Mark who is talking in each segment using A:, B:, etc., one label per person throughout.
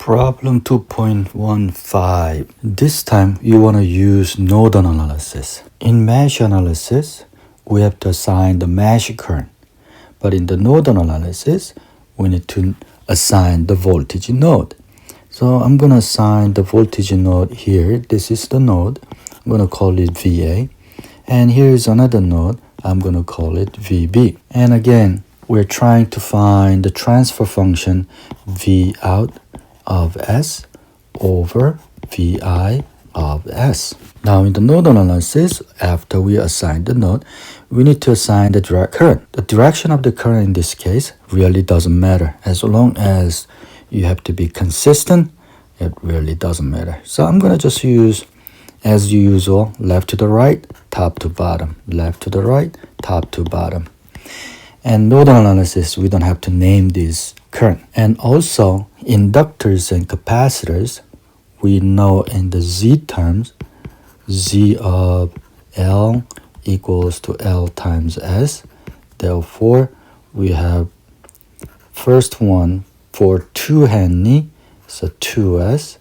A: Problem 2.15. This time you want to use nodal analysis. In mesh analysis, we have to assign the mesh current. But in the nodal analysis, we need to assign the voltage node. So I'm going to assign the voltage node here. This is the node. I'm going to call it VA. And here is another node. I'm going to call it VB. And again, we're trying to find the transfer function V out of S over Vi of S. Now in the nodal analysis, after we assign the node, we need to assign the direct current. The direction of the current in this case really doesn't matter. As long as you have to be consistent, it really doesn't matter. So I'm going to just use, as usual, left to the right, top to bottom, left to the right, top to bottom. And nodal analysis, we don't have to name this current. And also, inductors and capacitors, we know in the Z terms, Z of L equals to L times S. Therefore, we have first one for 2 Henry, so 2S.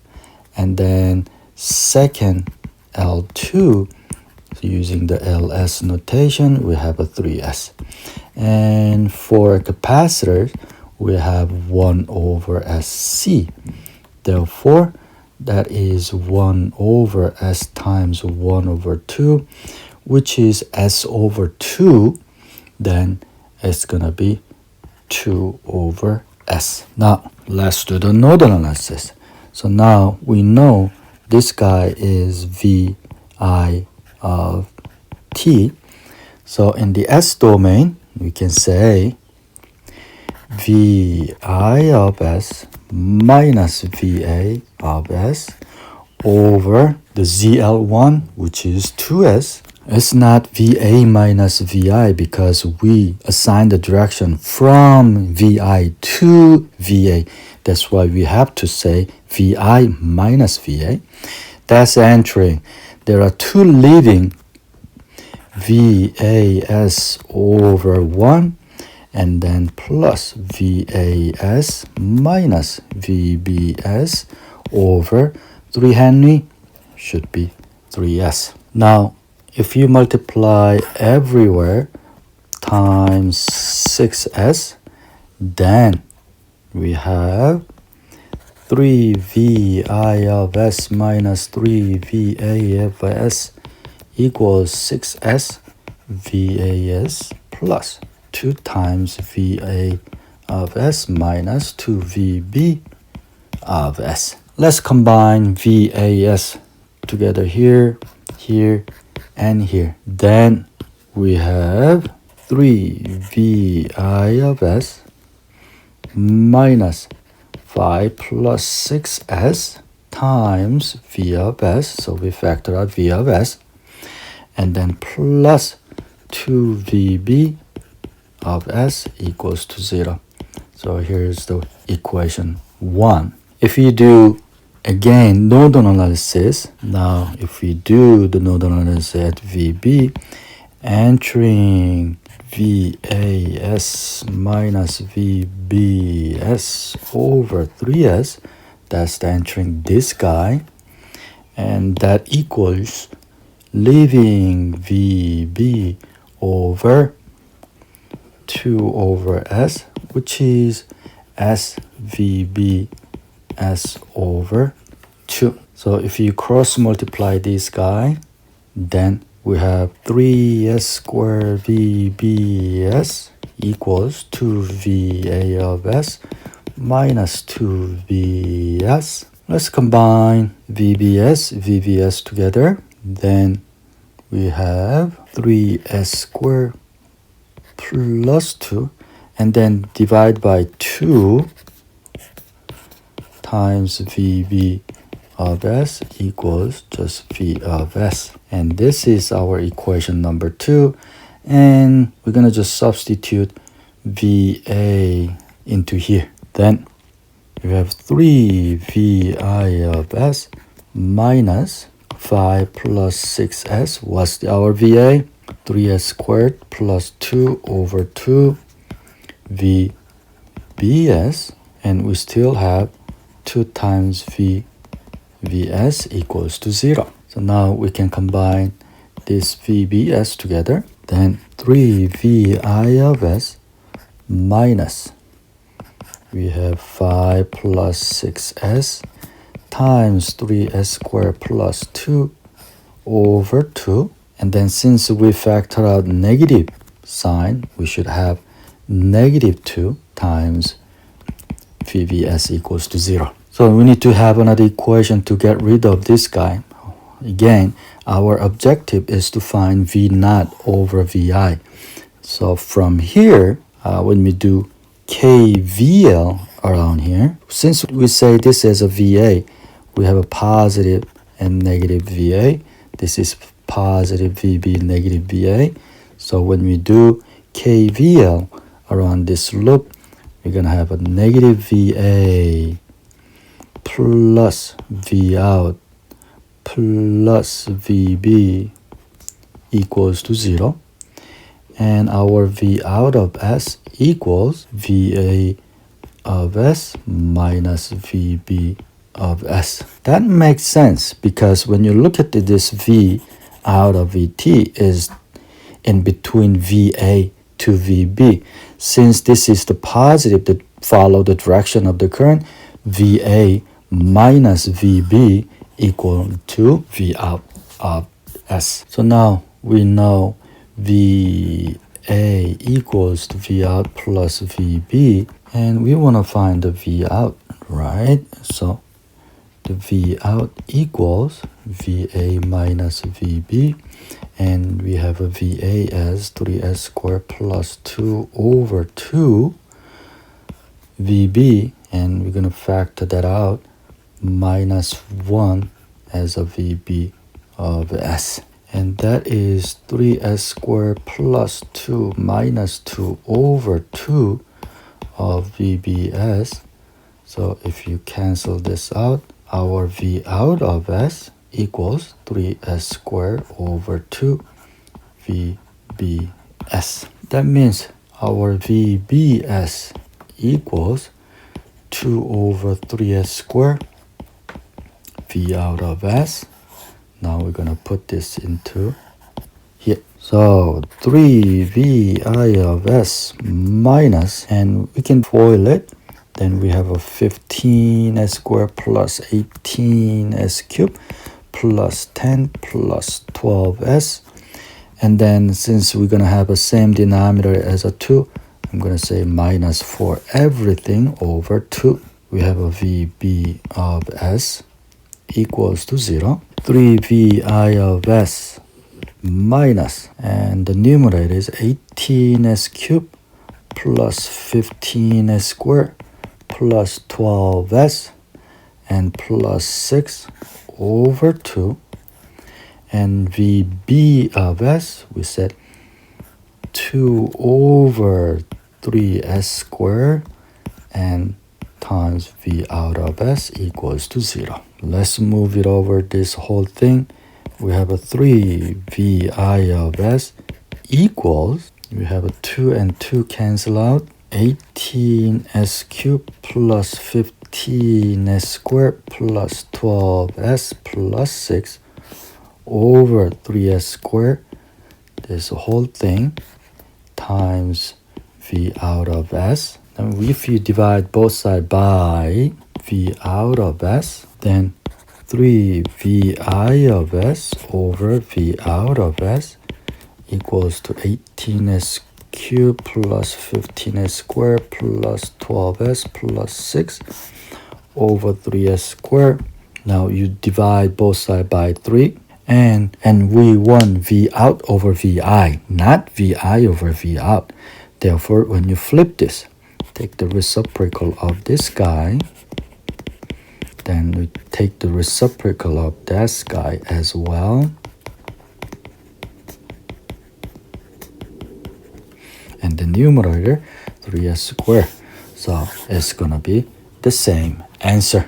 A: And then second L2, using the LS notation, we have a 3S. And for capacitors, we have 1 over SC. Therefore, that is 1 over S times 1 over 2, which is S over 2. Then it's going to be 2 over S. Now, let's do the nodal analysis. So now we know this guy is Vi of T. So in the S domain, we can say Vi of S minus Va of S over the ZL1, which is 2S. It's not Va minus Vi because we assign the direction from Vi to Va. That's why we have to say Vi minus Va. That's entering. There are two leaving, VAS over 1, and then plus VAS minus VBS over 3 Henry should be 3S. Now, if you multiply everywhere times 6S, then we have 3 Vi of S minus 3 Va of S equals 6S VAS plus 2 times Va of S minus 2 VB of S. Let's combine VAS together here, here, and here. Then we have 3 Vi of S minus 5 plus 6S times V of S. So we factor out V of S. And then plus 2 VB of S equals to 0. So here's the equation 1. If you do, again, nodal analysis, now if we do the nodal analysis at VB, entering VAS minus VBS over 3S, that's the entering this guy, and that equals leaving VB over 2 over S, which is SVB S over 2. So if you cross multiply this guy, then we have 3S squared VBS equals 2VA of S minus 2VS. Let's combine VBS together. Then we have 3S squared plus 2, and then divide by 2 times VB of S equals just V of S. And this is our equation number 2. And we're going to just substitute VA into here. Then we have 3 Vi of S minus 5 plus 6S. What's our VA? 3S squared plus 2 over 2 VBS. And we still have 2 times VBS equals to 0. So now we can combine this VBS together. Then 3VI of S minus, we have 5 plus 6S times 3S squared plus 2 over 2. And then since we factor out negative sign, we should have negative 2 times VBS equals to 0. So we need to have another equation to get rid of this guy. Again, our objective is to find V naught over VI. So from here, when we do KVL around here, since we say this is a VA, we have a positive and negative VA. This is positive VB, negative VA. So when we do KVL around this loop, we're going to have a negative VA plus V out plus VB equals to 0. And our V out of S equals VA of S minus VB of S. That makes sense because when you look at this V out of VT is in between VA to VB. Since this is the positive that follow the direction of the current, VA minus VB equal to V out of S. So now we know VA equals to V out plus VB, and we want to find the V out, right? So the V out equals VA minus VB, and we have a VA as 3S squared plus 2 over 2 VB, and we're going to factor that out, minus 1 as a VB of S. And that is 3S squared plus 2 minus 2 over 2 of VBS. So if you cancel this out, our V out of S equals 3S squared over 2 VBS. That means our VBS equals 2 over 3S squared V out of S. Now we're going to put this into here. So 3VI of S minus, and we can FOIL it. Then we have a 15S squared plus 18S cubed plus 10 plus 12S. And then since we're going to have a same denominator as a 2, I'm going to say minus for everything over 2. We have a VB of S equals to 0. 3VI of S minus, and the numerator is 18S cubed plus 15S squared plus 12S and plus 6 over 2. And VB of S, we said 2 over 3S squared and times V out of S equals to 0. Let's move it over this whole thing. We have a 3VI of S equals, we have a 2 and 2 cancel out, 18S cubed plus 15S squared plus 12S plus 6 over 3S squared, this whole thing, times V out of S. And if you divide both sides by V out of S, then 3VI of S over V out of S equals to 18S cubed plus 15S squared plus 12S plus 6 over 3S squared. Now you divide both sides by 3, and we want V out over VI, not VI over V out. Therefore, when you flip this, take the reciprocal of this guy, then we take the reciprocal of that guy as well. And the numerator, 3S squared. So it's going to be the same answer.